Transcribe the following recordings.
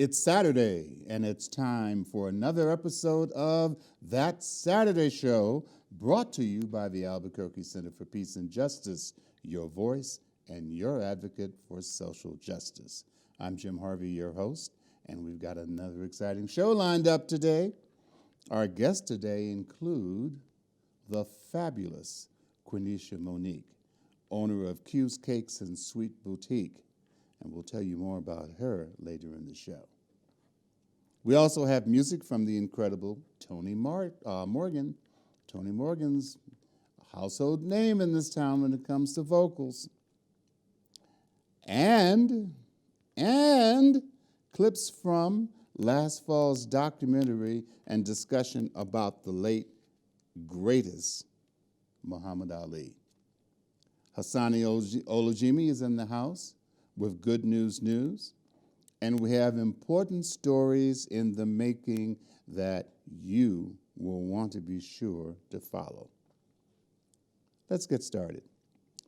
It's Saturday, and it's time for another episode of That Saturday Show, brought to you by the Albuquerque Center for Peace and Justice, your voice and your advocate for social justice. I'm Jim Harvey, your host, and we've got another exciting show lined up today. Our guests today include the fabulous Queneesha Monique, owner of Q's Cakes and Sweet Boutique, and we'll tell you more about her later in the show. We also have music from the incredible Toni Morgan. Toni Morgan's a household name in this town when it comes to vocals. And clips from last fall's documentary and discussion about the late, greatest Muhammad Ali. Hassani Olajimi is in the house with Good News, and we have important stories in the making that you will want to be sure to follow. Let's get started.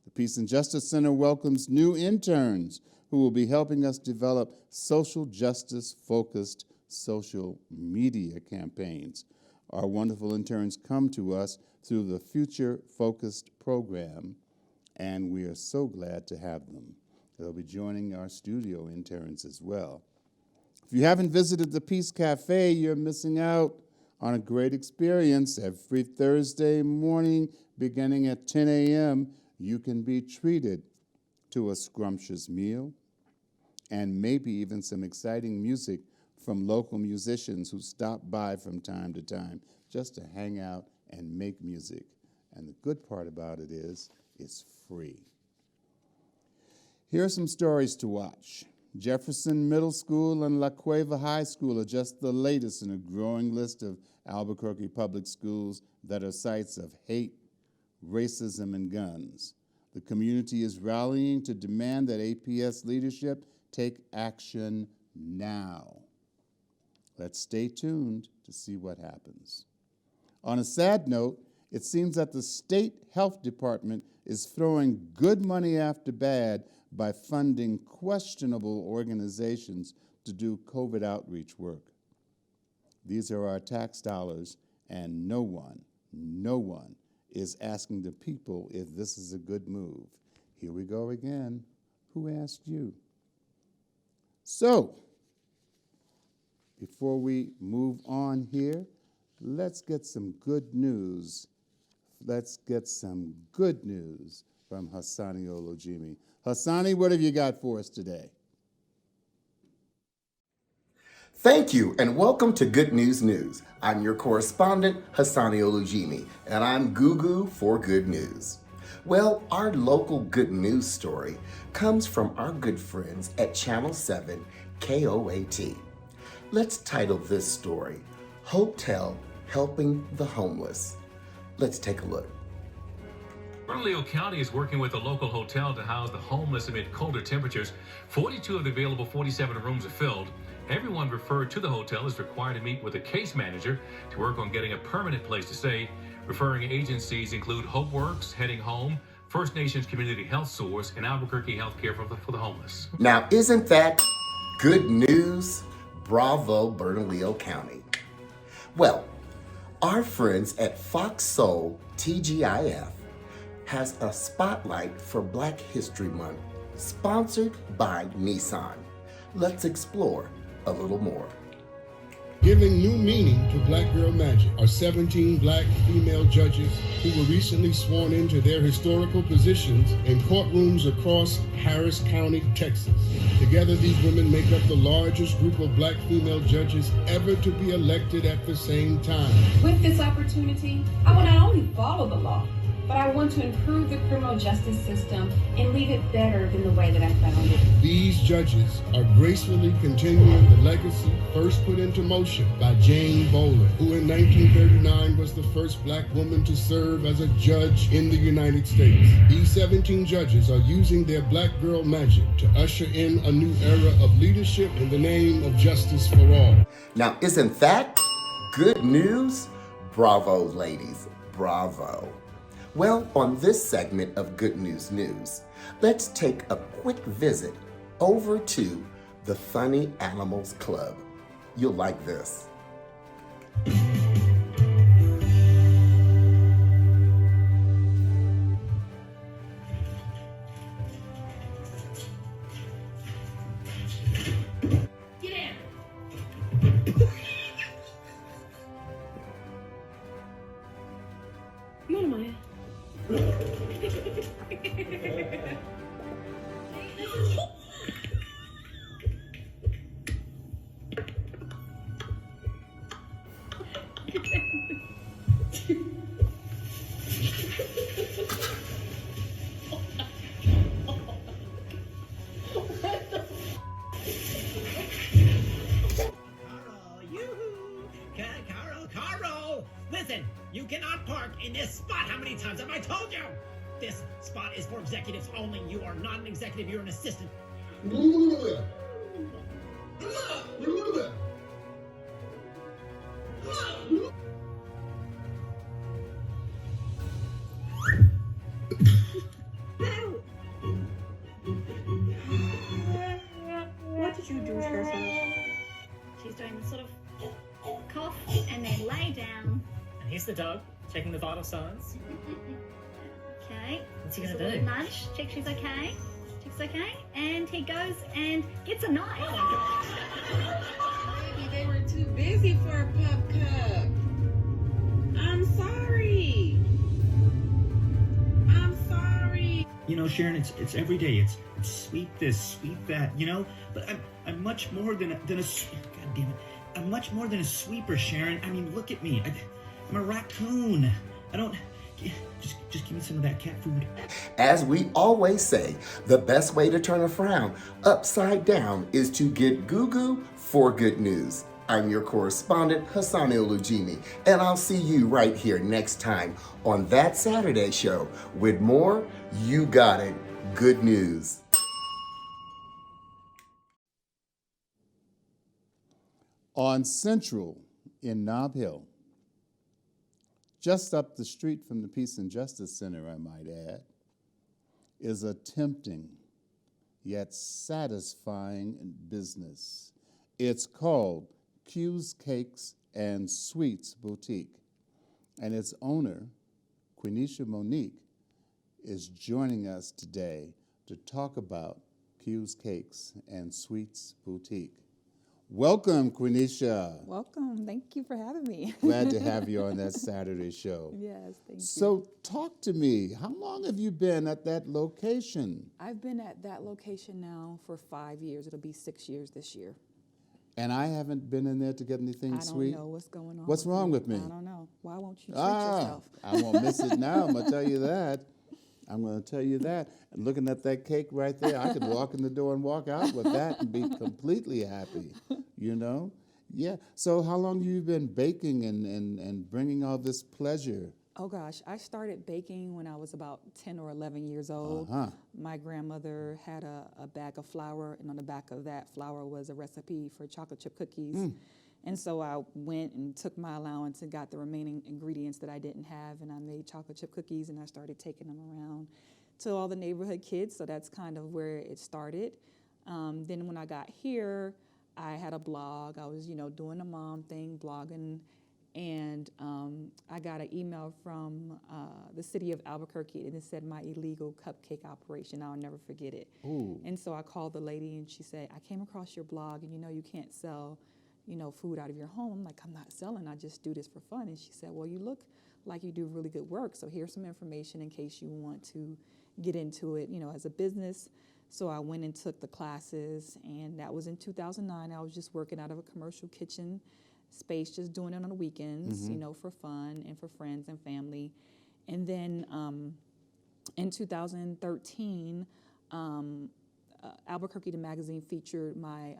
The Peace and Justice Center welcomes new interns who will be helping us develop social justice-focused social media campaigns. Our wonderful interns come to us through the Future Focused program, and we are so glad to have them. They'll be joining our studio interns as well. If you haven't visited the Peace Cafe, you're missing out on a great experience. Every Thursday morning, beginning at 10 a.m., you can be treated to a scrumptious meal and maybe even some exciting music from local musicians who stop by from time to time just to hang out and make music. And the good part about it is it's free. Here are some stories to watch. Jefferson Middle School and La Cueva High School are just the latest in a growing list of Albuquerque public schools that are sites of hate, racism, and guns. The community is rallying to demand that APS leadership take action now. Let's stay tuned to see what happens. On a sad note, it seems that the state health department is throwing good money after bad by funding questionable organizations to do COVID outreach work. These are our tax dollars, and no one is asking the people if this is a good move. Here we go again. Who asked you? So, before we move on here, let's get some good news. Let's get some good news from Hassani Olajimi. Hassani, what have you got for us today? Thank you, and welcome to Good News. I'm your correspondent, Hassani Olajimi, and I'm Gugu for Good News. Well, our local good news story comes from our good friends at Channel 7 KOAT. Let's title this story, Hotel Helping the Homeless. Let's take a look. Bernalillo County is working with a local hotel to house the homeless amid colder temperatures. 42 of the available 47 rooms are filled. Everyone referred to the hotel is required to meet with a case manager to work on getting a permanent place to stay. Referring agencies include HopeWorks, Heading Home, First Nations Community Health Source, and Albuquerque Healthcare for the Homeless. Now, isn't that good news? Bravo, Bernalillo County. Well, our friends at Fox Soul TGIF has a spotlight for Black History Month, sponsored by Nissan. Let's explore a little more. Giving new meaning to Black Girl Magic are 17 Black female judges who were recently sworn into their historical positions in courtrooms across Harris County, Texas. Together, these women make up the largest group of Black female judges ever to be elected at the same time. With this opportunity, I will not only follow the law, but I want to improve the criminal justice system and leave it better than the way that I found it. These judges are gracefully continuing the legacy first put into motion by Jane Bolin, who in 1939 was the first Black woman to serve as a judge in the United States. These 17 judges are using their Black girl magic to usher in a new era of leadership in the name of justice for all. Now, isn't that good news? Bravo, ladies, bravo. Well, on this segment of Good News, let's take a quick visit over to the Funny Animals Club. You'll like this. Carl! Listen, you cannot park in this spot. How many times have I told you? This spot is for executives only. You are not an executive, you're an assistant. What did you do to yourself? She's doing the sort of cough and then lay down. And here's the dog, checking the vital signs. Okay. What's he Just gonna a do? little nudge, check she's okay. Check's okay. And he goes and gets a knife. Maybe they were too busy for a pup cup. I'm sorry. I'm sorry. You know, Sharon, it's every day. It's sweep this, sweep that, you know? But I'm much more than a God damn it. I'm much more than a sweeper, Sharon. I mean, look at me. I'm a raccoon. I don't... Just give me some of that cat food. As we always say, the best way to turn a frown upside down is to get Gugu for good news. I'm your correspondent, Hassani Olujimi, and I'll see you right here next time on That Saturday Show with more You Got It good news. On Central in Nob Hill, just up the street from the Peace and Justice Center, I might add, is a tempting yet satisfying business. It's called Q's Cakes and Sweets Boutique, and its owner, Queneesha Monique, is joining us today to talk about Q's Cakes and Sweets Boutique. Welcome, Queneesha. Welcome. Thank you for having me. Glad to have you on That Saturday Show. Yes, thank you. So talk to me. How long have you been at that location? I've been at that location now for 5 years. It'll be 6 years this year. And I haven't been in there to get anything sweet? I don't know what's going on. What's wrong with me? I don't know. Why won't you treat yourself? I won't miss it now. I'm going to tell you that. I'm going to tell you that. And looking at that cake right there, I could walk in the door and walk out with that and be completely happy, you know? Yeah. So how long have you been baking and bringing all this pleasure? Oh gosh, I started baking when I was about 10 or 11 years old. My grandmother had a bag of flour, and on the back of that flour was a recipe for chocolate chip cookies. And so I went and took my allowance and got the remaining ingredients that I didn't have, and I made chocolate chip cookies, and I started taking them around to all the neighborhood kids. So that's kind of where it started. Then when I got here, I had a blog. I was, doing the mom thing, blogging, and I got an email from the city of Albuquerque, and it said my illegal cupcake operation. I'll never forget it. Ooh. And so I called the lady, and she said, I came across your blog, and you can't sell food out of your home. I'm like, I'm not selling, I just do this for fun. And she said, well, you look like you do really good work, so here's some information in case you want to get into it, as a business. So I went and took the classes, and that was in 2009. I was just working out of a commercial kitchen space, just doing it on the weekends, for fun and for friends and family. And then in 2013, Albuquerque the magazine featured my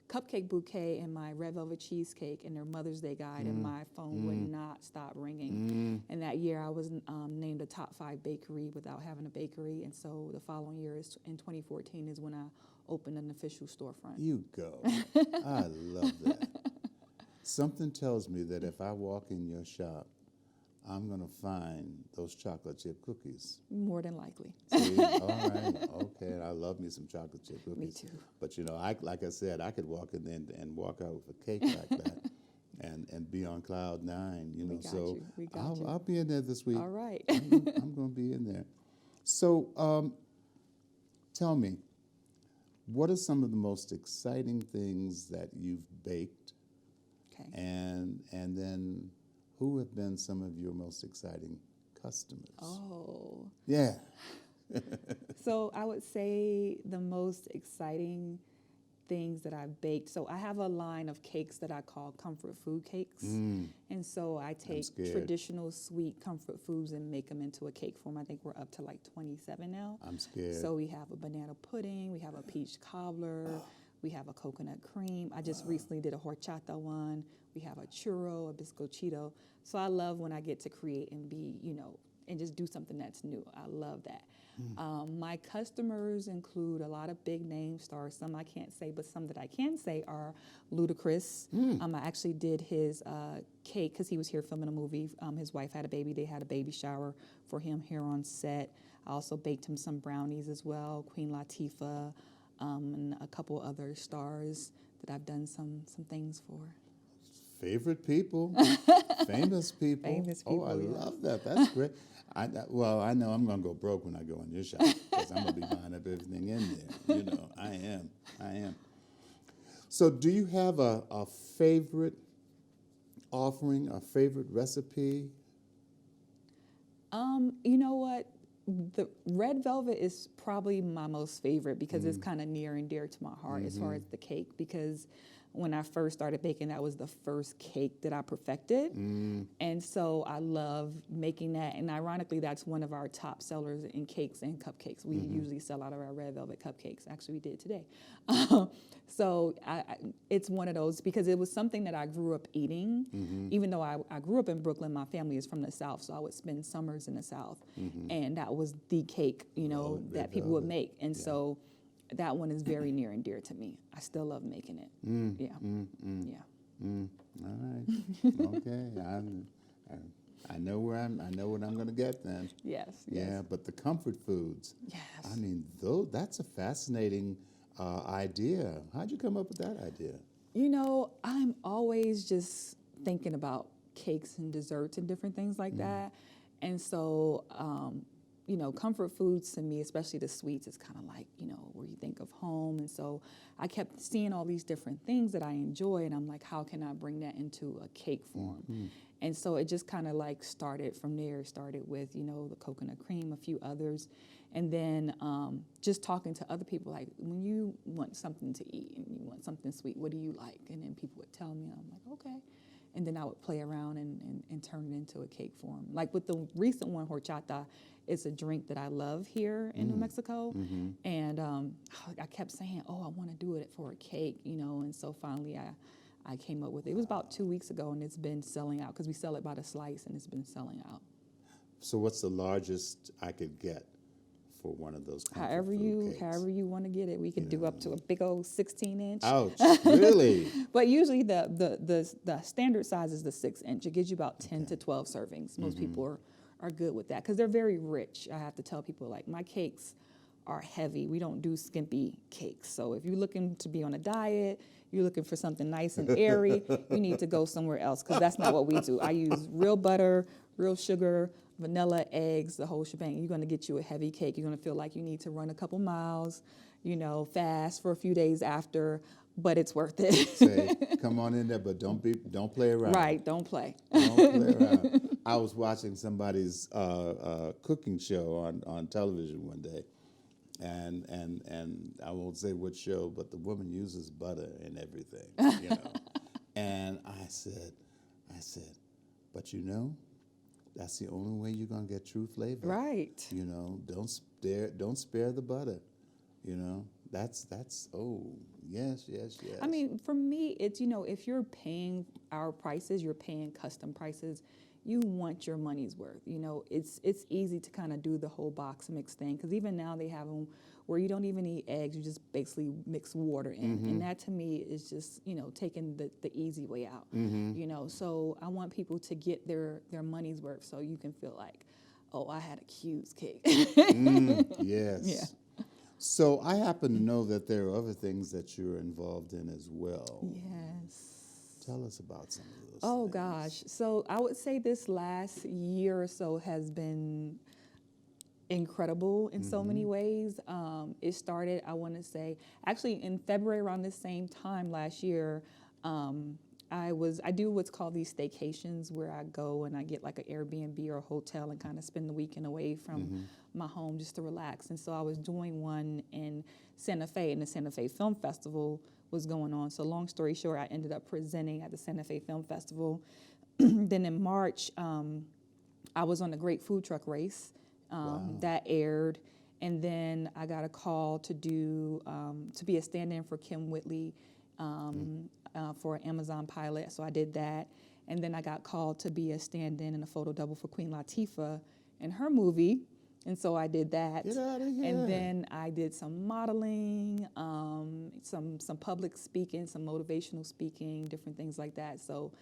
cupcake bouquet and my red velvet cheesecake in their Mother's Day guide, and my phone would not stop ringing. And that year I was named a top 5 bakery without having a bakery, and so the following year, in 2014, is when I opened an official storefront. You go. I love that. Something tells me that if I walk in your shop, I'm going to find those chocolate chip cookies. More than likely. See? All right. Okay. I love me some chocolate chip cookies. Me too. But, like I said, I could walk in there and walk out with a cake like that and be on cloud nine, We got So you. We got you. I'll be in there this week. All right. I'm going to be in there. So tell me, what are some of the most exciting things that you've baked? Okay. And then who have been some of your most exciting customers? Oh. Yeah. So I would say the most exciting things that I've baked. So I have a line of cakes that I call comfort food cakes. And so I take scared. traditional sweet comfort foods and make them into a cake form. I think we're up to like 27 now. I'm scared. So we have a banana pudding, we have a peach cobbler, we have a coconut cream. I just recently did a horchata one. We have a churro, a biscochito. So I love when I get to create and be, and just do something that's new. I love that. My customers include a lot of big name stars. Some I can't say, but some that I can say are Ludacris. I actually did his cake because he was here filming a movie. His wife had a baby. They had a baby shower for him here on set. I also baked him some brownies as well, Queen Laitifah, and a couple other stars that I've done some things for. Favorite people, famous people. Famous Oh, I people, yes. love that. That's great. I know I'm going to go broke when I go in your shop because I'm going to be buying up everything in there. I am. So do you have a favorite offering, a favorite recipe? You know what? The red velvet is probably my most favorite because it's kind of near and dear to my heart as far as the cake, because when I first started baking, that was the first cake that I perfected. And so I love making that. And ironically, that's one of our top sellers in cakes and cupcakes. We usually sell out of our red velvet cupcakes. Actually, we did today. So it's one of those because it was something that I grew up eating. Even though I grew up in Brooklyn, my family is from the South, so I would spend summers in the South. And that was the cake, that people would make. And so that one is very near and dear to me. I still love making it. Yeah. All right. Okay. I know what I'm going to get then. Yes. Yeah, but the comfort foods. Yes. I mean, that's a fascinating idea. How'd you come up with that idea? I'm always just thinking about cakes and desserts and different things like that. And so, comfort foods to me, especially the sweets, is kind of like, where you think of home. And so I kept seeing all these different things that I enjoy, and I'm like, how can I bring that into a cake form? And so it just kind of like started from there. Started with, the coconut cream, a few others. And then just talking to other people, like, when you want something to eat and you want something sweet, what do you like? And then people would tell me, and I'm like, okay. And then I would play around and turn it into a cake form. Like with the recent one, horchata, it's a drink that I love here in New Mexico. And I kept saying, I want to do it for a cake, and so finally I came up with it. It was about 2 weeks ago, and it's been selling out because we sell it by the slice, and it's been selling out. So what's the largest I could get for one of those comfort However food cakes? you want to get it, we can do up to a big old 16-inch. Ouch! Really? But usually the standard size is the 6-inch. It gives you about 10 to 12 servings. Most people are good with that because they're very rich. I have to tell people, like, my cakes are heavy. We don't do skimpy cakes. So if you're looking to be on a diet, you're looking for something nice and airy, you need to go somewhere else because that's not what we do. I use real butter, real sugar, vanilla, eggs, the whole shebang. You're going to get you a heavy cake. You're going to feel like you need to run a couple miles, fast for a few days after, but it's worth it. Say, come on in there, but don't play around. Right, don't play. Don't play around. I was watching somebody's cooking show on television one day, and I won't say what show, but the woman uses butter in everything, And I said, but that's the only way you're gonna get true flavor. Right. Don't spare the butter. That's yes. I mean, for me, it's, if you're paying our prices, you're paying custom prices, you want your money's worth. It's easy to kind of do the whole box mix thing because even now they have them where you don't even need eggs, you just basically mix water in. And that to me is just, taking the easy way out. So I want people to get their money's worth so you can feel like, oh, I had a Q's cake. Yes. Yeah. So I happen to know that there are other things that you're involved in as well. Yes. Tell us about some of those Oh, things. gosh. So I would say this last year or so has been incredible in so many ways. It started, I want to say, actually in February around this same time last year, I do what's called these staycations where I go and I get like an Airbnb or a hotel and kind of spend the weekend away from my home just to relax. And so I was doing one in Santa Fe, and the Santa Fe Film Festival was going on. So long story short, I ended up presenting at the Santa Fe Film Festival. Then in March, I was on the Great Food Truck Race that aired. And then I got a call to do, to be a stand-in for Kim Whitley for an Amazon pilot. So I did that. And then I got called to be a stand-in and a photo double for Queen Latifah in her movie. And so I did that. Get out of here. And then I did some modeling, some public speaking, some motivational speaking, different things like that. So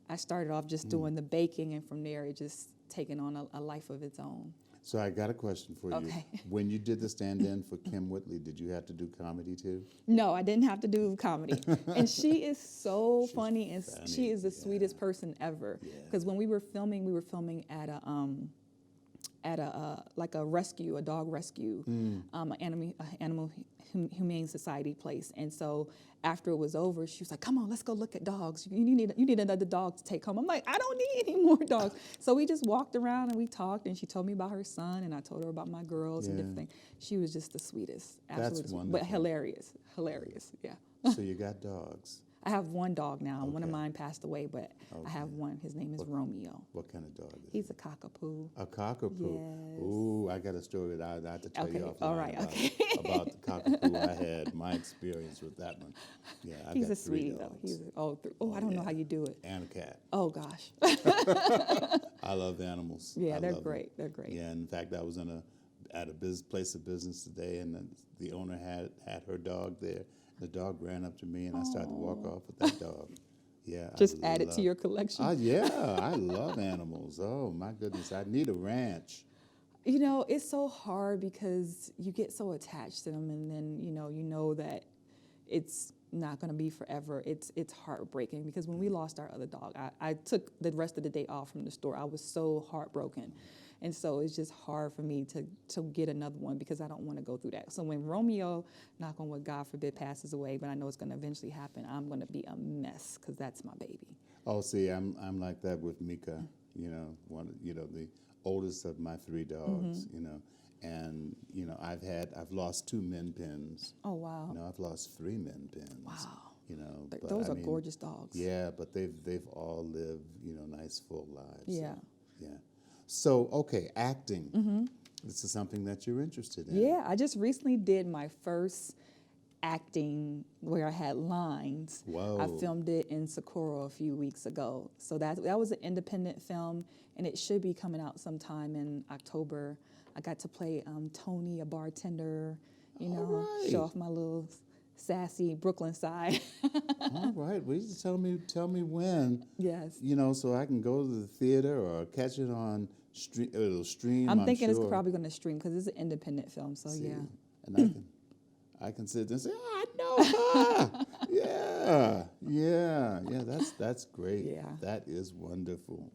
I started off just doing the baking, and from there it just taken on a life of its own. So I got a question for you. Okay. When you did the stand-in for Kim Whitley, did you have to do comedy too? No, I didn't have to do comedy. And she is so funny, and she is the sweetest person ever. Because when we were filming at a like a rescue, a dog rescue, animal humane society place. And so after it was over, she was like, "Come on, let's go look at dogs. You need another dog to take home." I'm like, "I don't need any more dogs." So we just walked around and we talked, and she told me about her son, and I told her about my girls and different things. She was just the sweetest, absolutely, That's wonderful. but hilarious, yeah. So you got dogs. I have one dog now. One of Okay. mine passed away, but I have one. His name is Romeo. What kind of dog is He's a cockapoo. A cockapoo. Yes. Ooh, I got a story that I have to tell you offline all right, about the cockapoo I had, my experience with that one. Yeah, I've He's got a 3 sweetie, though. dogs. I don't know how you do it. And a cat. Oh, gosh. I love animals. Yeah, I they're love them. great. They're great. Yeah, in fact, I was at a place of business today, and the owner had her dog there. The dog ran up to me, and I started to walk off with that dog. Yeah, Just add it to your collection. Yeah, I love animals. Oh my goodness, I need a ranch. It's so hard because you get so attached to them, and then you know that it's not going to be forever. It's heartbreaking because when we lost our other dog, I took the rest of the day off from the store. I was so heartbroken. And so it's just hard for me to get another one because I don't want to go through that. So when Romeo, knock on wood, God forbid, passes away, but I know it's going to eventually happen, I'm going to be a mess because that's my baby. Oh, see, I'm like that with Mika. The oldest of my 3 dogs. And I've lost 2 min pins. Oh, wow. I've lost 3 min pins. Wow. But Those are gorgeous dogs. Yeah, but they've all lived nice full lives. Yeah. So, yeah. So, okay, acting. This is something that you're interested in. Yeah, I just recently did my first acting where I had lines. Whoa. I filmed it in Socorro a few weeks ago. So that was an independent film, and it should be coming out sometime in October. I got to play Toni, a bartender, show off my little sassy Brooklyn side. All right. Well, you just tell me when. Yes. So I can go to the theater or catch it on it'll stream. I'm thinking sure. it's probably going to stream because it's an independent film. So See, yeah. And I can sit there and say, I know her. Yeah. That's great. Yeah. That is wonderful.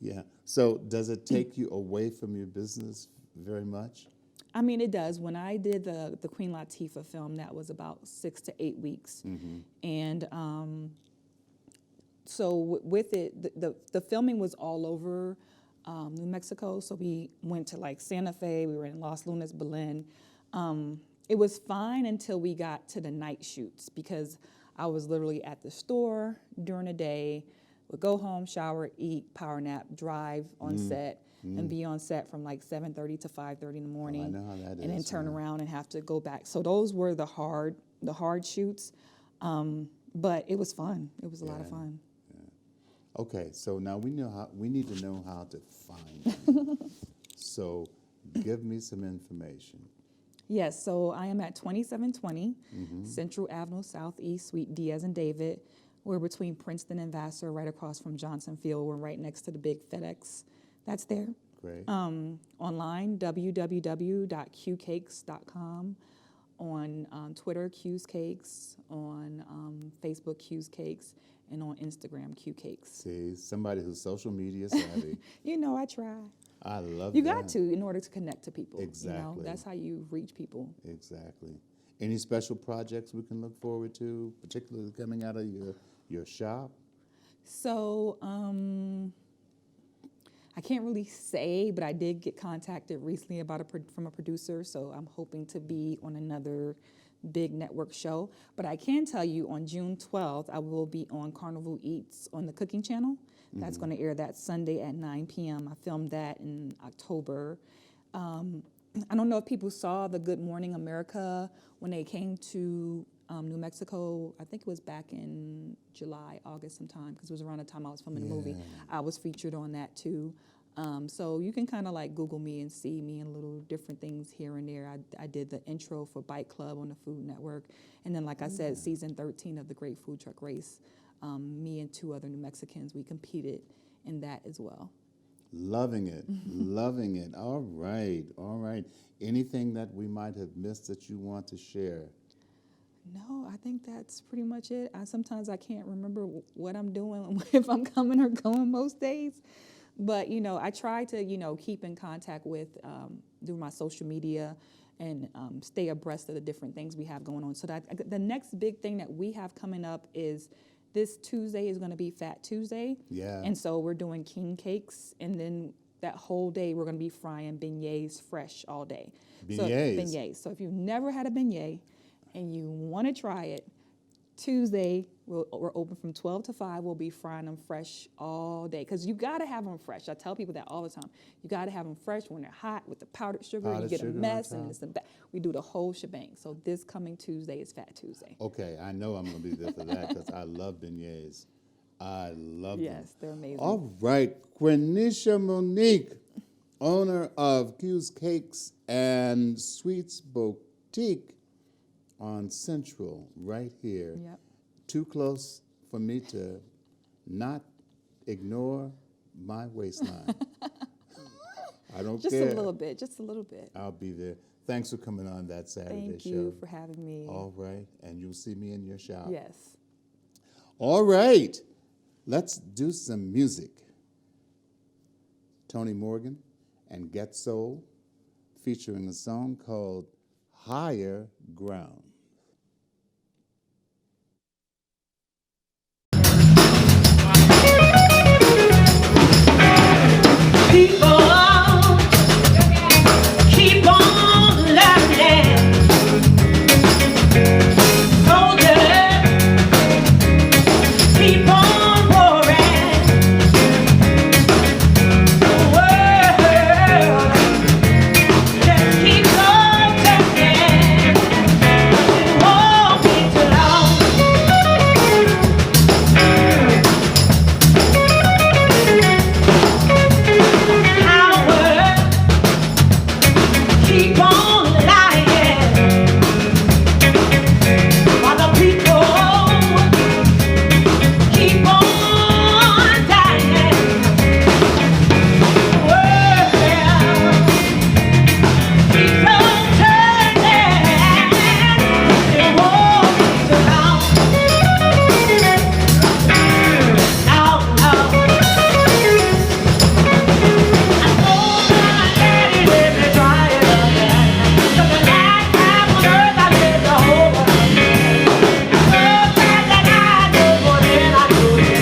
Yeah. So does it take you away from your business very much? I mean, it does. When I did the Queen Latifah film, that was about 6 to 8 weeks. And so with it, the filming was all over New Mexico. So we went to like Santa Fe, we were in Los Lunas, Belen. It was fine until we got to the night shoots because I was literally at the store during the day, would go home, shower, eat, power nap, drive on set, and be on set from like 7:30 to 5:30 in the morning. I know how that is. And then turn around and have to go back. So those were the hard shoots, but it was fun. It was a lot of fun. Okay, so now we need to know how to find you. So give me some information. Yes, so I am at 2720 Central Avenue Southeast, Suite D as in David. We're between Princeton and Vassar, right across from Johnson Field. We're right next to the big FedEx that's there. Great. Online, www.qcakes.com. On Twitter, Q's Cakes. On Facebook, Q's Cakes. And on Instagram, Q Cakes. See, somebody who's social media savvy. You know, I try. I love You that. got to in order to connect to people. Exactly. You know, that's how you reach people. Exactly. Any special projects we can look forward to, particularly coming out of your shop? So, I can't really say, but I did get contacted recently from a producer, so I'm hoping to be on another big network show. But I can tell you on June 12th, I will be on Carnival Eats on the Cooking Channel. That's going to air that Sunday at 9 p.m. I filmed that in October. I don't know if people saw the Good Morning America when they came to New Mexico. I think it was back in July, August sometime, because it was around the time I was filming the movie. I was featured on that too. So you can kind of like Google me and see me in little different things here and there. I did the intro for Bike Club on the Food Network. And then, like I said, season 13 of the Great Food Truck Race. Me and 2 other New Mexicans, we competed in that as well. Loving it, loving it. All right, all right. Anything that we might have missed that you want to share? No, I think that's pretty much it. Sometimes I can't remember what I'm doing, if I'm coming or going most days. But, you know, I try to, you know, keep in contact with, through my social media and stay abreast of the different things we have going on. So that the next big thing that we have coming up is this Tuesday is going to be Fat Tuesday. Yeah. And so we're doing king cakes, and then that whole day we're going to be frying beignets fresh all day. Beignets? So if you've never had a beignet and you want to try it, Tuesday we're open from 12 to 5. We'll be frying them fresh all day, because you got to have them fresh. I tell people that all the time. You got to have them fresh when they're hot with the powdered sugar. You get a mess, and we do the whole shebang. So this coming Tuesday is Fat Tuesday. Okay, I know I'm going to be there for that, because I love beignets. I love them. Yes, they're amazing. All right, Queneesha Monique, owner of Q's Cakes and Sweets Boutique on Central, right here. Yep. Too close for me to not ignore my waistline. I don't care. Just a little bit, just a little bit. I'll be there. Thanks for coming on that Saturday Thank show. you for having me. All right, and you'll see me in your shop. Yes. All right, let's do some music. Toni Morgan and Got Soul, featuring a song called Higher Ground. Keep on learning, soldiers, keep on roaring. The world just keeps on turning. It won't be too long. Keep on lying while the people keep on dying. The world keeps on turning. It won't be too long. No, no. I told my daddy let me try it again. So the last time on earth I lived the whole world. So bad that I did more than I could.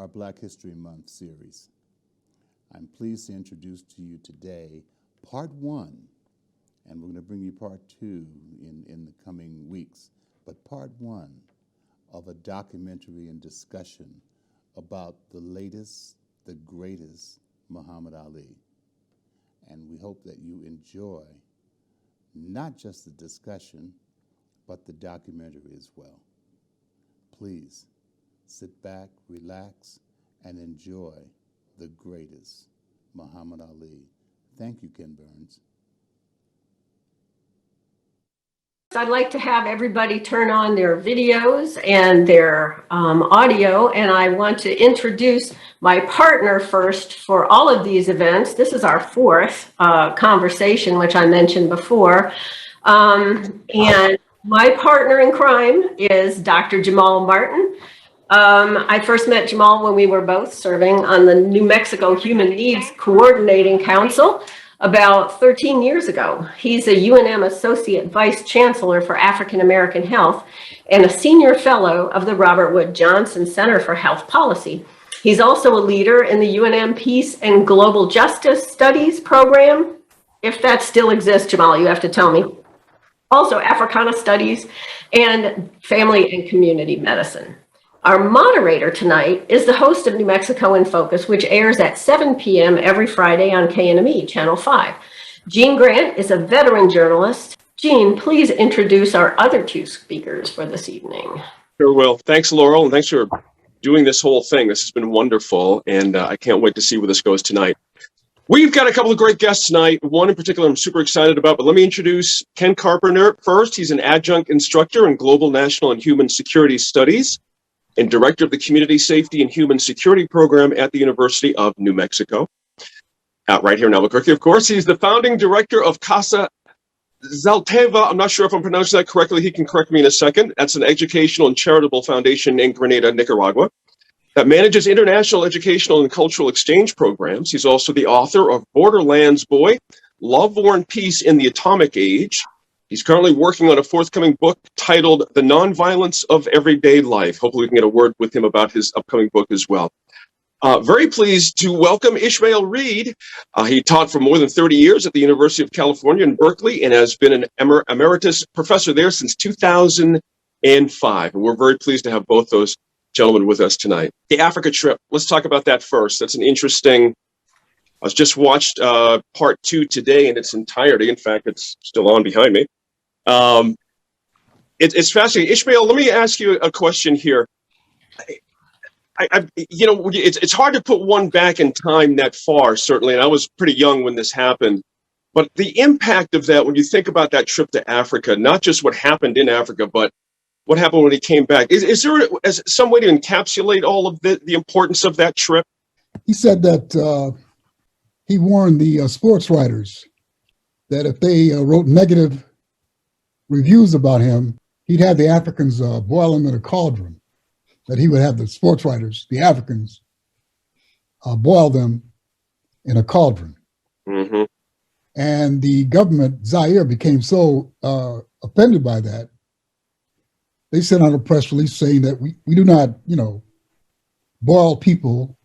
our Black History Month series. I'm pleased to introduce to you today part 1, and we're going to bring you part 2 in the coming weeks, but part 1 of a documentary and discussion about the latest, the greatest Muhammad Ali. And we hope that you enjoy not just the discussion, but the documentary as well. Please sit back, relax, and enjoy the greatest Muhammad Ali. Thank you, Ken Burns. I'd like to have everybody turn on their videos and their audio, and I want to introduce my partner first for all of these events. This is our 4th conversation, which I mentioned before. And my partner in crime is Dr. Jamal Martin. I first met Jamal when we were both serving on the New Mexico Human Needs Coordinating Council about 13 years ago. He's a UNM Associate Vice Chancellor for African American Health and a Senior Fellow of the Robert Wood Johnson Center for Health Policy. He's also a leader in the UNM Peace and Global Justice Studies program. If that still exists, Jamal, you have to tell me. Also Africana Studies and Family and Community Medicine. Our moderator tonight is the host of New Mexico in Focus, which airs at 7 p.m. every Friday on KNME, Channel 5. Gene Grant is a veteran journalist. Gene, please introduce our other 2 speakers for this evening. Sure will. Thanks, Laurel, and thanks for doing this whole thing. This has been wonderful, and I can't wait to see where this goes tonight. We've got a couple of great guests tonight. One in particular I'm super excited about, but let me introduce Ken Carpenter first. He's an adjunct instructor in Global National and Human Security Studies and director of the Community Safety and Human Security Program at the University of New Mexico. Right here in Albuquerque, of course. He's the founding director of Casa Zalteva. I'm not sure if I'm pronouncing that correctly. He can correct me in a second. That's an educational and charitable foundation in Grenada, Nicaragua, that manages international educational and cultural exchange programs. He's also the author of Borderlands Boy, Love, War, and Peace in the Atomic Age. He's currently working on a forthcoming book titled The Nonviolence of Everyday Life. Hopefully we can get a word with him about his upcoming book as well. Very pleased to welcome Ishmael Reed. He taught for more than 30 years at the University of California in Berkeley and has been an emeritus professor there since 2005. And we're very pleased to have both those gentlemen with us tonight. The Africa trip, let's talk about that first. That's an interesting, I just watched part 2 today in its entirety. In fact, it's still on behind me. It's fascinating. Ishmael, let me ask you a question here. It's hard to put one back in time that far, certainly, and I was pretty young when this happened. But the impact of that, when you think about that trip to Africa, not just what happened in Africa, but what happened when he came back. Is there some way to encapsulate all of the importance of that trip? He said that he warned the sports writers that if they wrote negative reviews about him, he'd have the Africans boil him in a cauldron, that he would have the sports writers, the Africans, boil them in a cauldron. Mm-hmm. And the government, Zaire, became so offended by that, they sent out a press release saying that we do not, boil people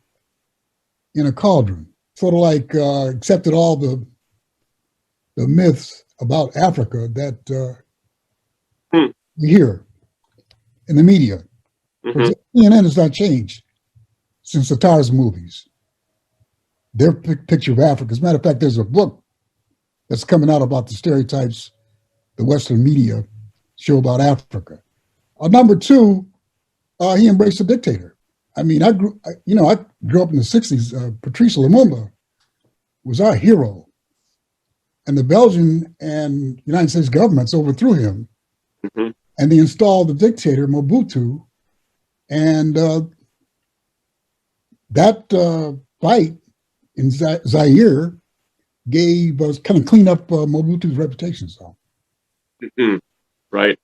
in a cauldron. Sort of like accepted all the myths about Africa that we hear in the media. Mm-hmm. CNN has not changed since the Tarzan movies. Their picture of Africa. As a matter of fact, there's a book that's coming out about the stereotypes the Western media show about Africa. Number 2, he embraced a dictator. I mean, I grew up in the 60s. Patrice Lumumba was our hero. And the Belgian and United States governments overthrew him. Mm-hmm. And they installed the dictator, Mobutu. And that fight in Zaire gave us kind of clean up Mobutu's reputation. So, mm-hmm. Right.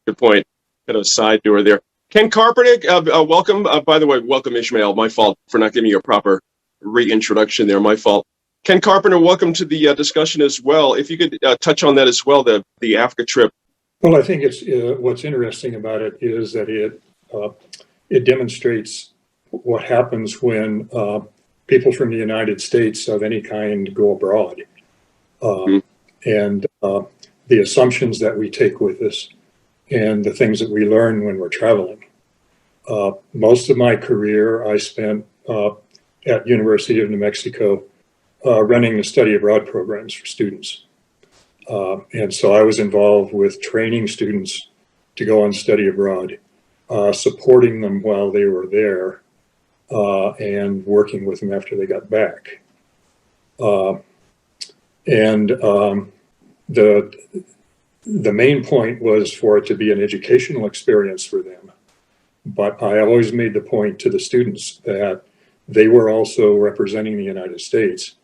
Good point. Kind of a side door there. Ken Carpenter, welcome. By the way, welcome, Ishmael. My fault for not giving you a proper reintroduction there. My fault. Ken Carpenter, welcome to the discussion as well. If you could touch on that as well, the Africa trip. Well, I think it's what's interesting about it is that it demonstrates what happens when people from the United States of any kind go abroad, and the assumptions that we take with us and the things that we learn when we're traveling. Most of my career I spent at University of New Mexico running the study abroad programs for students. And so I was involved with training students to go on study abroad, supporting them while they were there, and working with them after they got back. The main point was for it to be an educational experience for them. But I always made the point to the students that they were also representing the United States.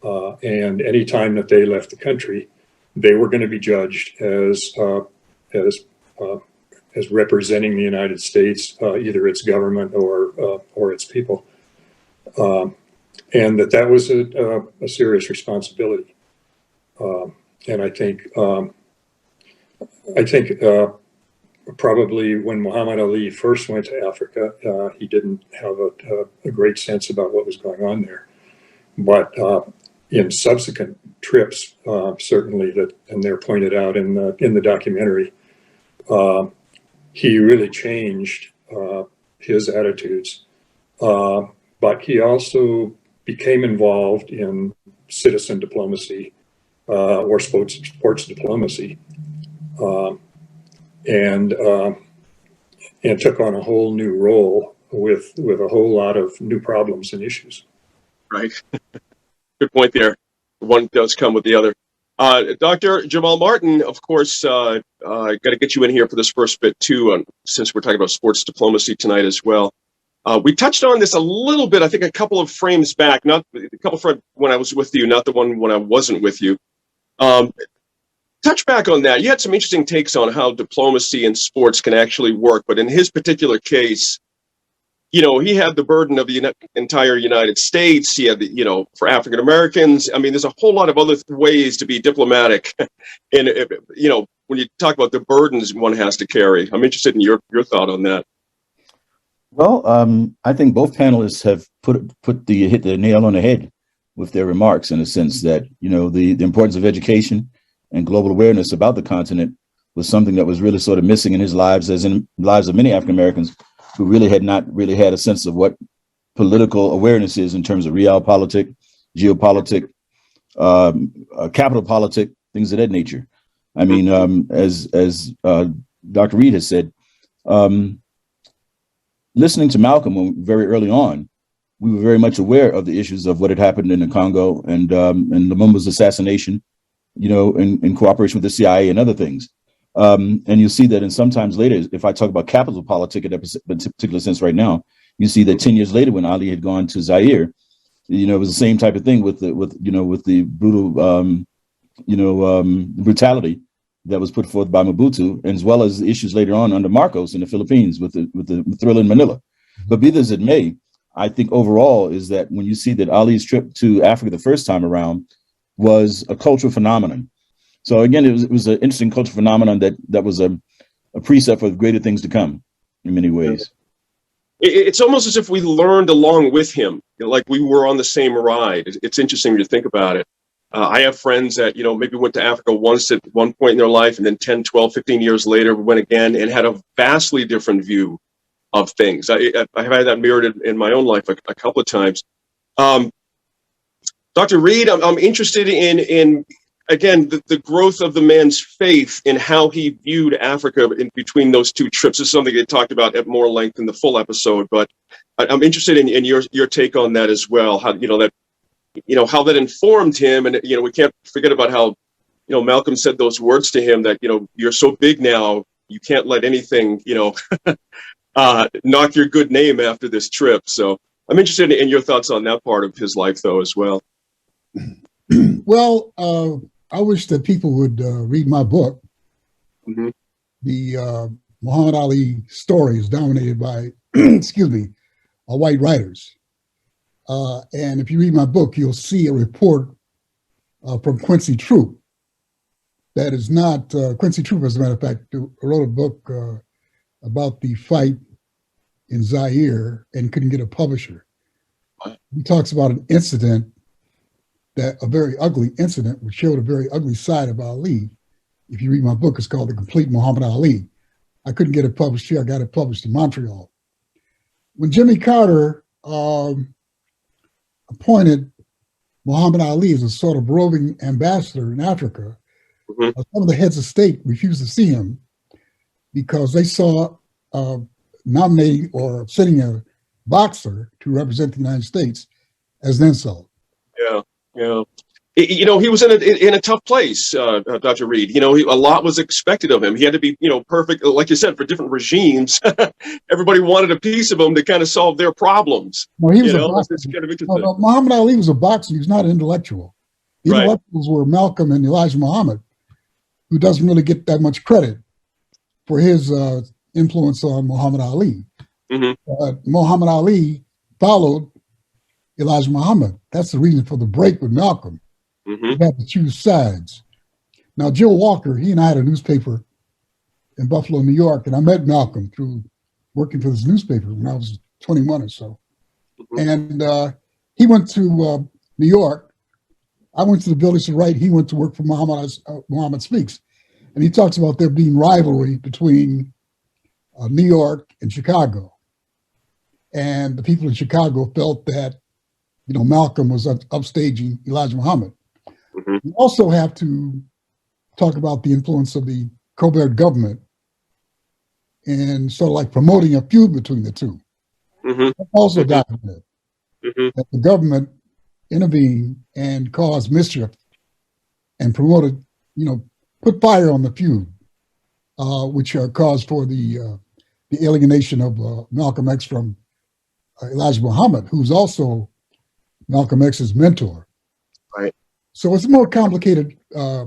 And any time that they left the country, they were going to be judged as representing the United States, either its government or its people, and that was a serious responsibility. And I think probably when Muhammad Ali first went to Africa, he didn't have a great sense about what was going on there. But in subsequent trips, certainly and they're pointed out in the documentary, he really changed his attitudes. But he also became involved in citizen diplomacy or sports diplomacy, and took on a whole new role with a whole lot of new problems and issues. Right. Good point there. One does come with the other. Dr. Jamal Martin, of course, got to get you in here for this first bit too, since we're talking about sports diplomacy tonight as well. We touched on this a little bit, I think a couple of frames back, not a couple from when I was with you, not the one when I wasn't with you. Touch back on that. You had some interesting takes on how diplomacy in sports can actually work, but in his particular case, you know, he had the burden of the entire United States. He had the, you know, for African Americans. I mean, there's a whole lot of other ways to be diplomatic. And, you know, when you talk about the burdens one has to carry, I'm interested in your thought on that. Well, I think both panelists have hit the nail on the head with their remarks, in a sense that, you know, the importance of education and global awareness about the continent was something that was really sort of missing in his lives, as in the lives of many African Americans who really had not really had a sense of what political awareness is in terms of realpolitik, geopolitik, capital politic, things of that nature. I mean, as Dr. Reed has said, listening to Malcolm very early on, we were very much aware of the issues of what had happened in the Congo and Lumumba's assassination, you know, in cooperation with the CIA and other things. And you'll see that, and sometimes later, if I talk about capital politic in that particular sense right now, you see that 10 years later, when Ali had gone to Zaire, you know, it was the same type of thing with the brutal, brutality that was put forth by Mobutu, as well as the issues later on under Marcos in the Philippines with the thriller in Manila. But be this as it may, I think overall is that when you see that Ali's trip to Africa the first time around was a cultural phenomenon. So again, it was an interesting cultural phenomenon that was a precept for greater things to come in many ways. It's almost as if we learned along with him, you know, like we were on the same ride. It's interesting to think about it. I have friends that, you know, maybe went to Africa once at one point in their life, and then 10, 12, 15 years later went again and had a vastly different view of things. I've had that mirrored in my own life a couple of times. Dr. Reed, I'm interested in again, the growth of the man's faith in how he viewed Africa in between those two trips. This is something they talked about at more length in the full episode, but I'm interested in your take on that as well. How, you know, that, you know, how that informed him. And, you know, we can't forget about how, you know, Malcolm said those words to him that, you know, you're so big now, you can't let anything, you know, knock your good name after this trip. So I'm interested in your thoughts on that part of his life, though, as well. Well, I wish that people would read my book. Mm-hmm. The Muhammad Ali story is dominated by, excuse me, white writers. And if you read my book, you'll see a report from Quincy Troop. That is not, Quincy Troop, as a matter of fact, wrote a book about the fight in Zaire and couldn't get a publisher. He talks about an incident, a very ugly incident, which showed a very ugly side of Ali. If you read my book, it's called The Complete Muhammad Ali. I couldn't get it published here. I got it published in Montreal. When Jimmy Carter appointed Muhammad Ali as a sort of roving ambassador in Africa, some of the heads of state refused to see him because they saw nominating or sending a boxer to represent the United States as an insult. Yeah, yeah. He was in a tough place, Dr. Reed. A lot was expected of him. He had to be, perfect, like you said, for different regimes. Everybody wanted a piece of him to kind of solve their problems. Well, he was a boxer. No, Muhammad Ali was a boxer. He was not an intellectual. The intellectuals were Malcolm and Elijah Muhammad, who doesn't really get that much credit for his influence on Muhammad Ali. Muhammad Ali followed Elijah Muhammad. That's the reason for the break with Malcolm. You have to choose sides. Now, Joe Walker, he and I had a newspaper in Buffalo, New York, and I met Malcolm through working for this newspaper when I was 21 or so. And he went to New York. I went to the Village to write. He went to work for Muhammad Speaks. And he talks about there being rivalry between New York and Chicago. And the people in Chicago felt that, Malcolm was upstaging Elijah Muhammad. We also have to talk about the influence of the Colbert government and sort of like promoting a feud between the two. Also documented that the government intervened and caused mischief and promoted, put fire on the feud, which caused for the alienation of Malcolm X from Elijah Muhammad, who's also Malcolm X's mentor. Right. So it's a more complicated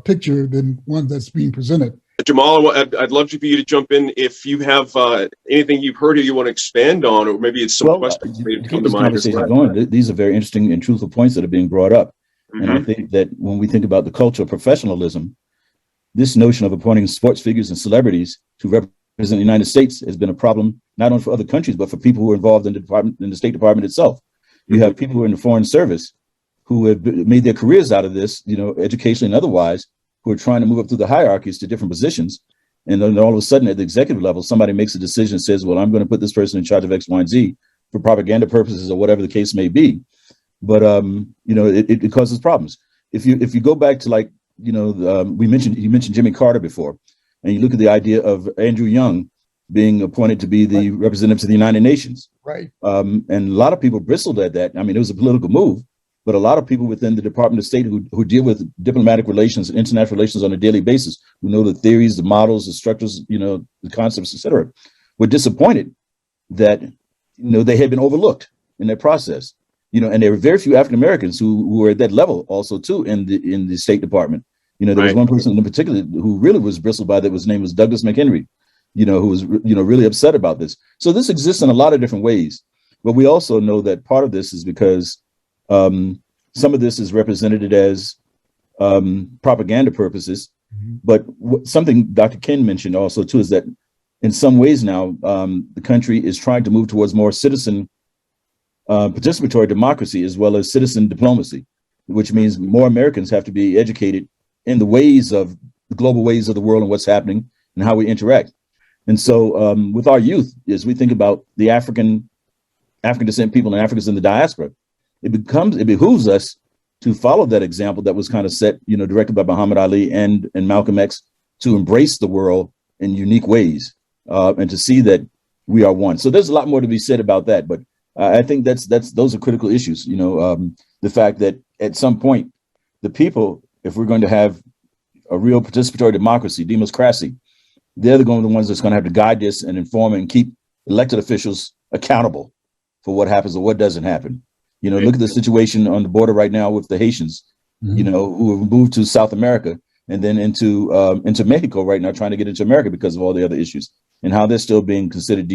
picture than one that's being presented. Jamal, I'd love for you to jump in if you have anything you've heard or you want to expand on, or maybe it's some questions that come to mind. These are very interesting and truthful points that are being brought up. And I think that when we think about the culture of professionalism, this notion of appointing sports figures and celebrities to represent the United States has been a problem, not only for other countries, but for people who are involved in the department, in the State Department itself. You have people who are in the Foreign Service who have made their careers out of this, educationally and otherwise, who are trying to move up through the hierarchies to different positions. And then all of a sudden at the executive level, somebody makes a decision and says, well, I'm going to put this person in charge of X, Y, and Z for propaganda purposes or whatever the case may be. But, it causes problems. If you go back to you mentioned Jimmy Carter before, and you look at the idea of Andrew Young being appointed to be the representative to the United Nations. Right. And a lot of people bristled at that. I mean, it was a political move, but a lot of people within the Department of State who deal with diplomatic relations and international relations on a daily basis, who know the theories, the models, the structures, the concepts, etc., were disappointed that, they had been overlooked in that process. And there were very few African Americans who were at that level also too in the State Department. There was one person in particular who really was bristled by that. His name was Douglas McHenry, who was really upset about this. So this exists in a lot of different ways. But we also know that part of this is because some of this is represented as propaganda purposes. But something Dr. Ken mentioned also too is that in some ways now the country is trying to move towards more citizen participatory democracy as well as citizen diplomacy, which means more Americans have to be educated in the ways of the global ways of the world and what's happening and how we interact. And so with our youth, as we think about the African descent people and Africans in the diaspora, it behooves us to follow that example that was kind of set, directed by Muhammad Ali and Malcolm X, to embrace the world in unique ways and to see that we are one. So there's a lot more to be said about that, but I think those are critical issues. The fact that at some point, the people, if we're going to have a real participatory democracy, democracy, they're the ones that's going to have to guide this and inform and keep elected officials accountable for what happens or what doesn't happen. Look at the situation on the border right now with the Haitians, who have moved to South America and then into Mexico right now, trying to get into America because of all the other issues and how they're still being considered,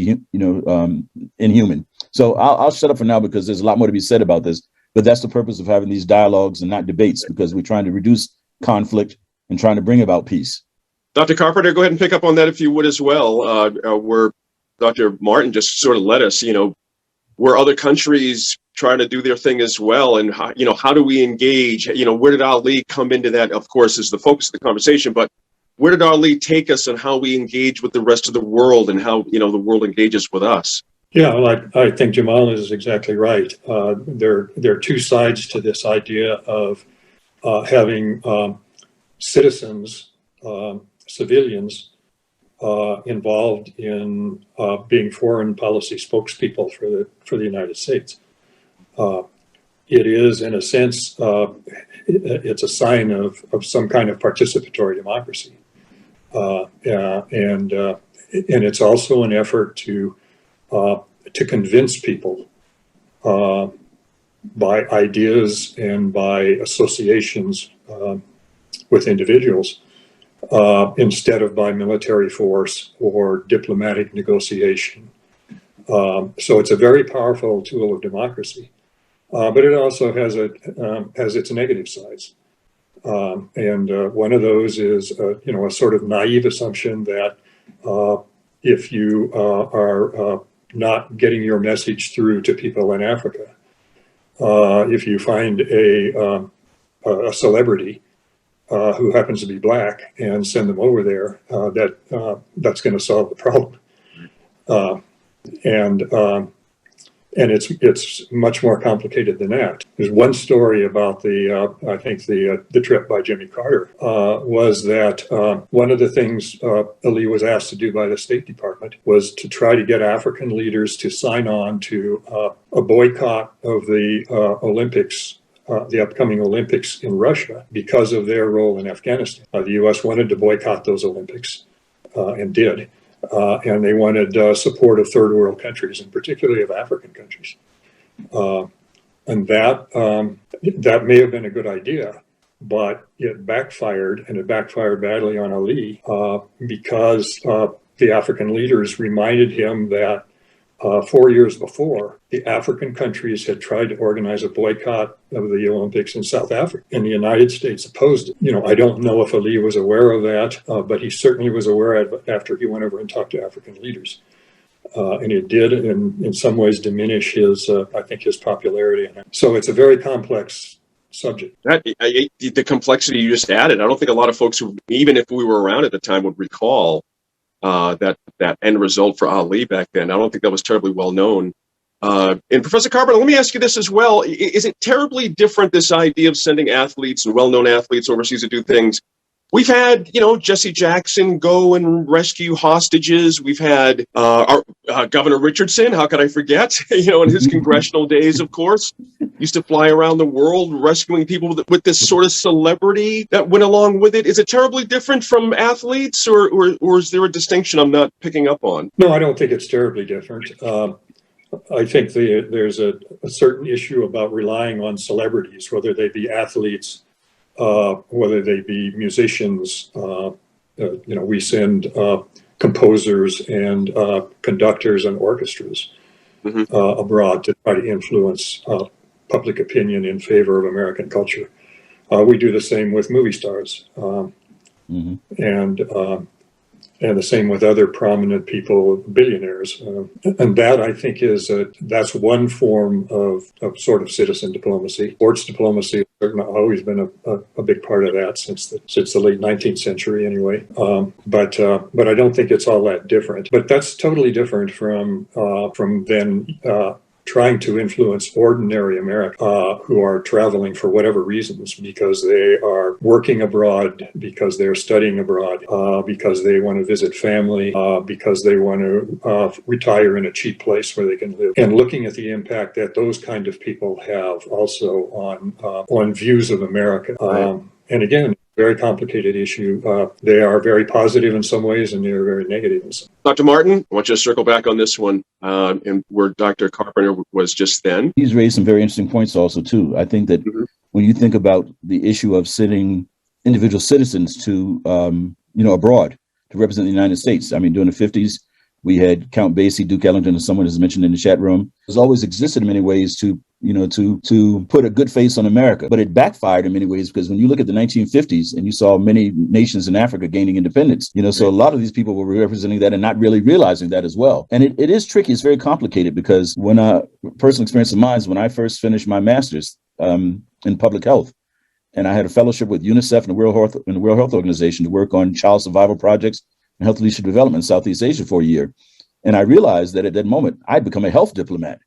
inhuman. So I'll shut up for now because there's a lot more to be said about this. But that's the purpose of having these dialogues and not debates, because we're trying to reduce conflict and trying to bring about peace. Dr. Carpenter, go ahead and pick up on that if you would as well. We're Dr. Martin just sort of led us, where other countries trying to do their thing as well. And, how do we engage? Where did Ali come into that? Of course, is the focus of the conversation, but where did Ali take us on how we engage with the rest of the world and how, the world engages with us? Yeah, well, I think Jamal is exactly right. There are two sides to this idea of having citizens, civilians, involved in being foreign policy spokespeople for the United States. It is, in a sense, it's a sign of some kind of participatory democracy, and it's also an effort to convince people by ideas and by associations with individuals, instead of by military force or diplomatic negotiation. So it's a very powerful tool of democracy, but it also has its negative sides. And one of those is, a sort of naive assumption that if you are not getting your message through to people in Africa, if you find a celebrity who happens to be black and send them over there, that's going to solve the problem. And it's much more complicated than that. There's one story about the trip by Jimmy Carter was that one of the things Ali was asked to do by the State Department was to try to get African leaders to sign on to a boycott of the Olympics, the upcoming Olympics in Russia, because of their role in Afghanistan. The U.S. wanted to boycott those Olympics and did. And they wanted support of third world countries, and particularly of African countries. And that may have been a good idea, but it backfired, and it backfired badly on Ali because the African leaders reminded him that 4 years before, the African countries had tried to organize a boycott of the Olympics in South Africa, and the United States opposed it. I don't know if Ali was aware of that, but he certainly was aware of it after he went over and talked to African leaders. And it did, in some ways, diminish his popularity. So it's a very complex subject. The complexity you just added, I don't think a lot of folks who, even if we were around at the time, would recall that end result for Ali back then. I don't think that was terribly well known. And Professor Carpenter, let me ask you this as well. Is it terribly different, this idea of sending athletes and well-known athletes overseas to do things? We've had, Jesse Jackson go and rescue hostages. We've had our Governor Richardson, how could I forget, in his congressional days, of course, used to fly around the world rescuing people with this sort of celebrity that went along with it. Is it terribly different from athletes, or is there a distinction I'm not picking up on? No, I don't think it's terribly different. I think there's a certain issue about relying on celebrities, whether they be athletes, whether they be musicians. We send composers and conductors and orchestras abroad to try to influence public opinion in favor of American culture. We do the same with movie stars, and the same with other prominent people, billionaires. And that, I think, that's one form of sort of citizen diplomacy. Sports diplomacy has certainly always been a big part of that since the late 19th century, anyway. But I don't think it's all that different. But that's totally different from then trying to influence ordinary Americans who are traveling for whatever reasons, because they are working abroad, because they're studying abroad, because they want to visit family, because they want to retire in a cheap place where they can live, and looking at the impact that those kind of people have also on views of America. And again, very complicated issue. They are very positive in some ways, and they are very negative in some. Dr. Martin, I want you to circle back on this one, and where Dr. Carpenter was just then. He's raised some very interesting points also, too. I think that when you think about the issue of sending individual citizens to, abroad to represent the United States, I mean, during the 50s, We had Count Basie, Duke Ellington, as someone has mentioned in the chat room. It's always existed in many ways to put a good face on America. But it backfired in many ways, because when you look at the 1950s and you saw many nations in Africa gaining independence, so a lot of these people were representing that and not really realizing that as well. And it is tricky. It's very complicated, because when personal experience of mine is when I first finished my master's in public health, and I had a fellowship with UNICEF and the World Health Organization to work on child survival projects and health leadership development in Southeast Asia for a year. And I realized that at that moment, I'd become a health diplomat.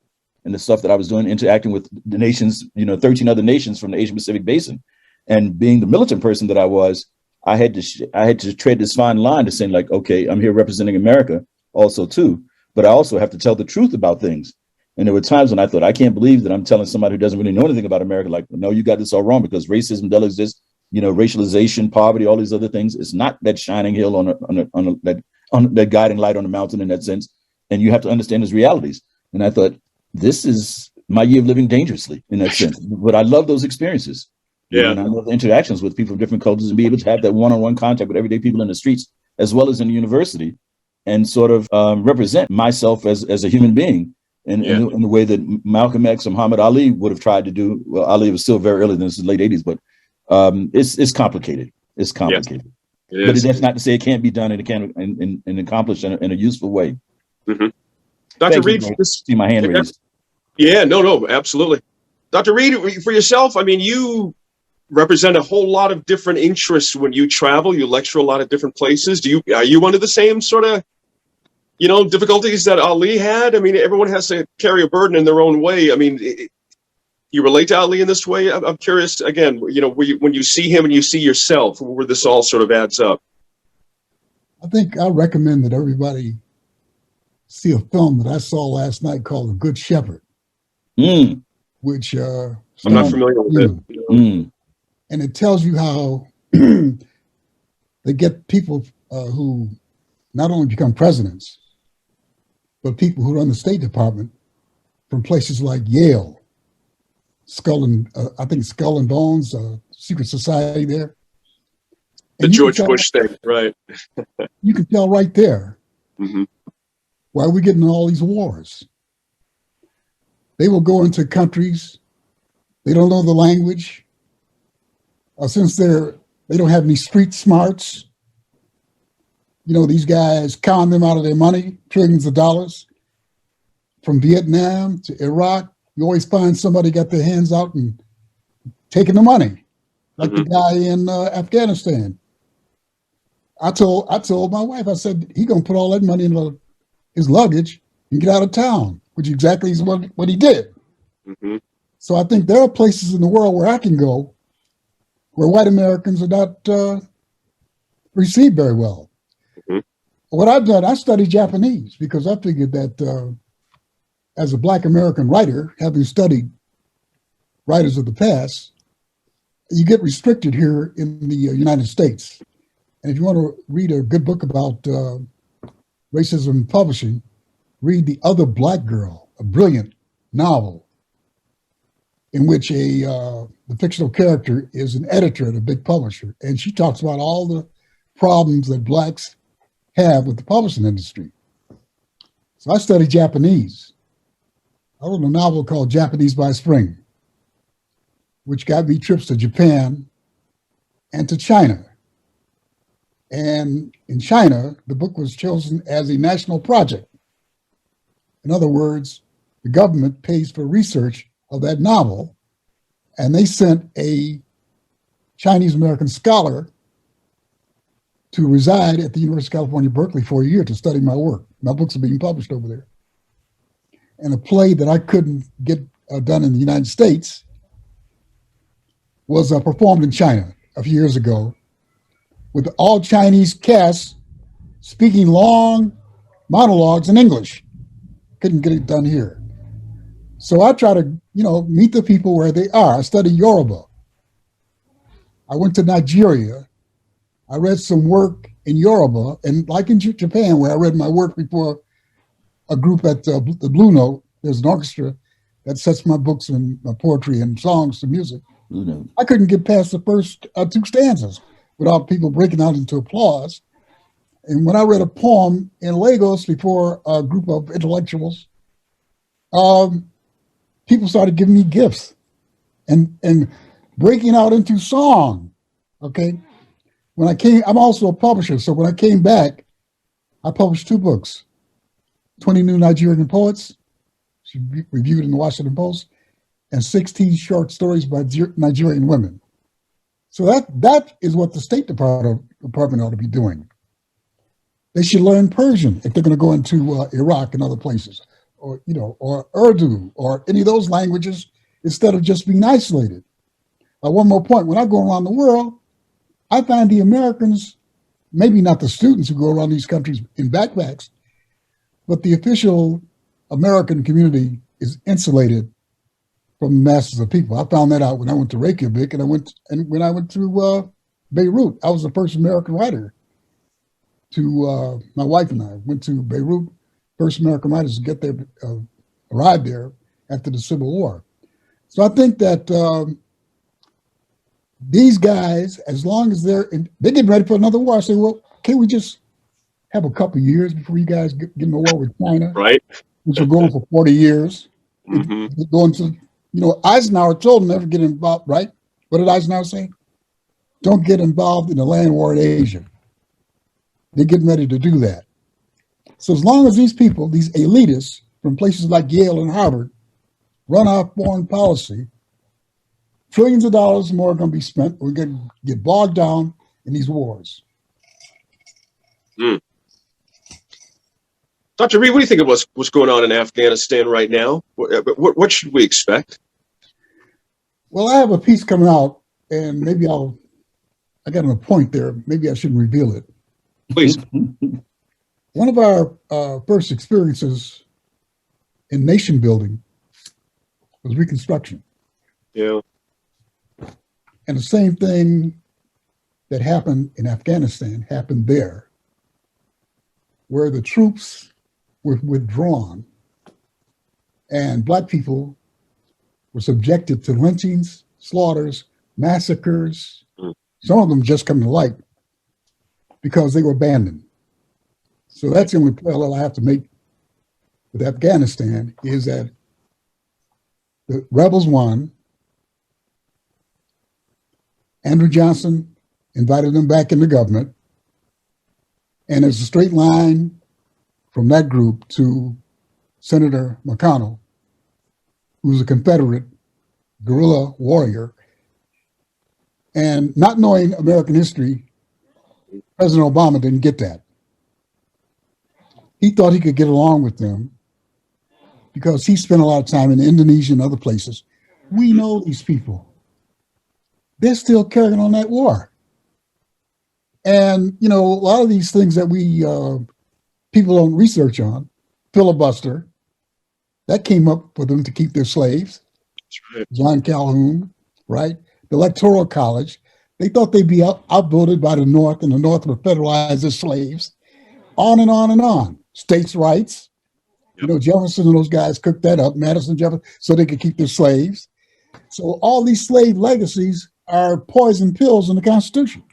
And the stuff that I was doing, interacting with the nations, 13 other nations from the Asia Pacific Basin, and being the militant person that I was, I had to tread this fine line to saying, like, okay, I'm here representing America also too, but I also have to tell the truth about things. And there were times when I thought, I can't believe that I'm telling somebody who doesn't really know anything about America, like, no, you got this all wrong, because racism does exist, racialization, poverty, all these other things. It's not that shining hill on that guiding light on the mountain in that sense. And you have to understand its realities. And I thought, this is my year of living dangerously in that sense. But I love those experiences. Yeah. And I love the interactions with people from different cultures and be able to have that one-on-one contact with everyday people in the streets, as well as in the university, and sort of represent myself as a human being in the way that Malcolm X and Muhammad Ali would have tried to do. Well, Ali was still very early, in the late 80s, but it's complicated. It's complicated. Yes. But that's not to say it can't be done and it can and accomplished in a useful way. Mm-hmm. Dr. Reed, see my hand raised. Yeah, no, absolutely. Dr. Reed, for yourself, I mean, you represent a whole lot of different interests when you travel. You lecture a lot of different places. Are you under the same sort of, difficulties that Ali had? I mean, everyone has to carry a burden in their own way. I mean, you relate to Ali in this way? I'm curious, again, when you see him and you see yourself, where this all sort of adds up. I think I recommend that everybody see a film that I saw last night called The Good Shepherd, which I'm not familiar with it. And it tells you how they get people who not only become presidents, but people who run the State Department from places like Yale, Skull and Bones, secret society there. The George Bush thing, right? You can tell right there. Mm-hmm. Why are we getting all these wars? They will go into countries, they don't know the language. Since they don't have any street smarts, these guys con them out of their money, trillions of dollars. From Vietnam to Iraq, you always find somebody got their hands out and taking the money, like the guy in Afghanistan. I told my wife, I said, he gonna put all that money in his luggage and get out of town, which exactly is what he did. Mm-hmm. So I think there are places in the world where I can go where white Americans are not received very well. Mm-hmm. What I've done, I studied Japanese because I figured that as a Black American writer, having studied writers of the past, you get restricted here in the United States. And if you want to read a good book about racism in publishing, read The Other Black Girl, a brilliant novel in which the fictional character is an editor at a big publisher. And she talks about all the problems that Blacks have with the publishing industry. So I studied Japanese. I wrote a novel called Japanese by Spring, which got me trips to Japan and to China. And in China, the book was chosen as a national project. In other words, the government pays for research of that novel, and they sent a Chinese American scholar to reside at the University of California, Berkeley for a year to study my work. My books are being published over there. And a play that I couldn't get done in the United States was performed in China a few years ago with all Chinese cast speaking long monologues in English. Couldn't get it done here. So I try to, meet the people where they are. I study Yoruba. I went to Nigeria. I read some work in Yoruba, and like in Japan, where I read my work before a group at the Blue Note, there's an orchestra that sets my books and my poetry and songs to music. Blue Note. I couldn't get past the first two stanzas without people breaking out into applause. And when I read a poem in Lagos before a group of intellectuals, people started giving me gifts and breaking out into song. Okay. When I came, I'm also a publisher. So when I came back, I published 2 books, 20 New Nigerian Poets, reviewed in the Washington Post, and 16 short stories by Nigerian women. So that is what the State Department ought to be doing. They should learn Persian if they're going to go into Iraq and other places, or or Urdu, or any of those languages, instead of just being isolated. One more point: when I go around the world, I find the Americans, maybe not the students who go around these countries in backpacks, but the official American community is insulated from the masses of people. I found that out when I went to Reykjavik and when I went to Beirut. I was the first American writer to, my wife and I went to Beirut, first American writers to get there, arrived there after the Civil War. So I think that these guys, as long as they're getting ready for another war, I say, well, can't we just have a couple of years before you guys get in the war with China? Right. Which are going for 40 years. Mm-hmm. Going to, Eisenhower told them never get involved, right? What did Eisenhower say? Don't get involved in the land war in Asia. They're getting ready to do that. So as long as these people, these elitists from places like Yale and Harvard, run our foreign policy, trillions of dollars more are going to be spent. We're going to get bogged down in these wars. Mm. Dr. Reed, what do you think of what's going on in Afghanistan right now? What should we expect? Well, I have a piece coming out, and maybe I got a point there. Maybe I shouldn't reveal it. Please. One of our first experiences in nation building was Reconstruction. Yeah. And the same thing that happened in Afghanistan happened there, where the troops were withdrawn and Black people were subjected to lynchings, slaughters, massacres, some of them just come to light because they were abandoned. So that's the only parallel I have to make with Afghanistan, is that the rebels won. Andrew Johnson invited them back into government. And there's a straight line from that group to Senator McConnell, who's a Confederate guerrilla warrior. And not knowing American history, President Obama didn't get that. He thought he could get along with them because he spent a lot of time in Indonesia and other places. We know these people. They're still carrying on that war. And, a lot of these things that we people don't research on, filibuster, that came up for them to keep their slaves. That's right. John Calhoun, right? The Electoral College, they thought they'd be outvoted by the North, and the North would federalize their slaves. On and on and on. States' rights. Yep. Jefferson and those guys cooked that up, Madison, Jefferson, so they could keep their slaves. So all these slave legacies are poison pills in the Constitution.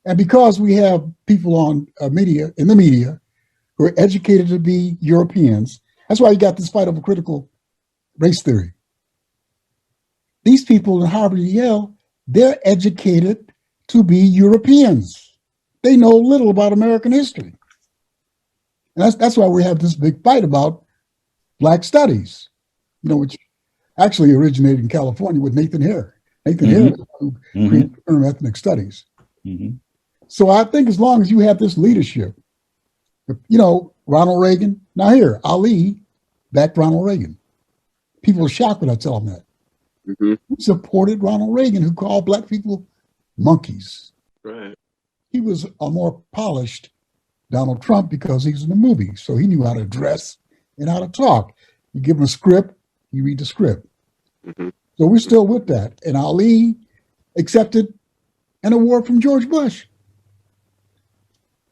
And because we have people in the media who are educated to be Europeans, that's why you got this fight over critical race theory. These people in Harvard and Yale, they're educated to be Europeans. They know little about American history. And that's why we have this big fight about Black studies, which actually originated in California with Nathan Hare. Nathan Hare who created the term ethnic studies. Mm-hmm. So I think as long as you have this leadership, Ronald Reagan, now here, Ali backed Ronald Reagan. People are shocked when I tell them that. Mm-hmm. He supported Ronald Reagan, who called Black people monkeys. Right. He was a more polished Donald Trump because he was in the movie. So he knew how to dress and how to talk. You give him a script, you read the script. Mm-hmm. So we're still with that. And Ali accepted an award from George Bush,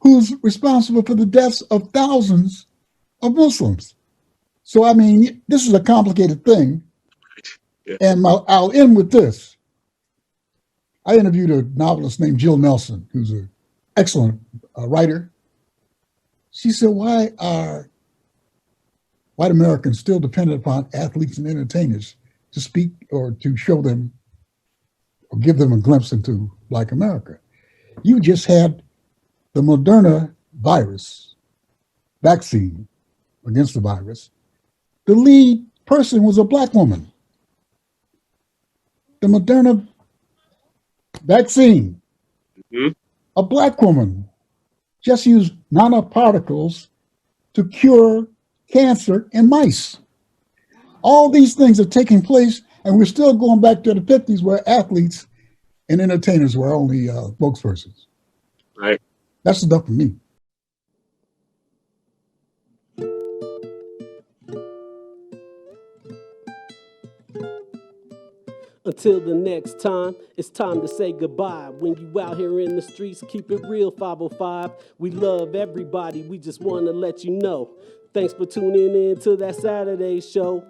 who's responsible for the deaths of thousands of Muslims. So, this is a complicated thing. Yeah. And I'll end with this. I interviewed a novelist named Jill Nelson, who's a excellent writer. She said, why are white Americans still dependent upon athletes and entertainers to speak or to show them or give them a glimpse into Black America? You just had the Moderna virus vaccine against the virus. The lead person was a Black woman. The Moderna vaccine, a Black woman just used nanoparticles to cure cancer in mice. All these things are taking place, and we're still going back to the 50s where athletes and entertainers were only spokespersons. Right. That's enough for me. Until the next time, it's time to say goodbye. When you out here in the streets, keep it real, 505. We love everybody, we just want to let you know. Thanks for tuning in to that Saturday show.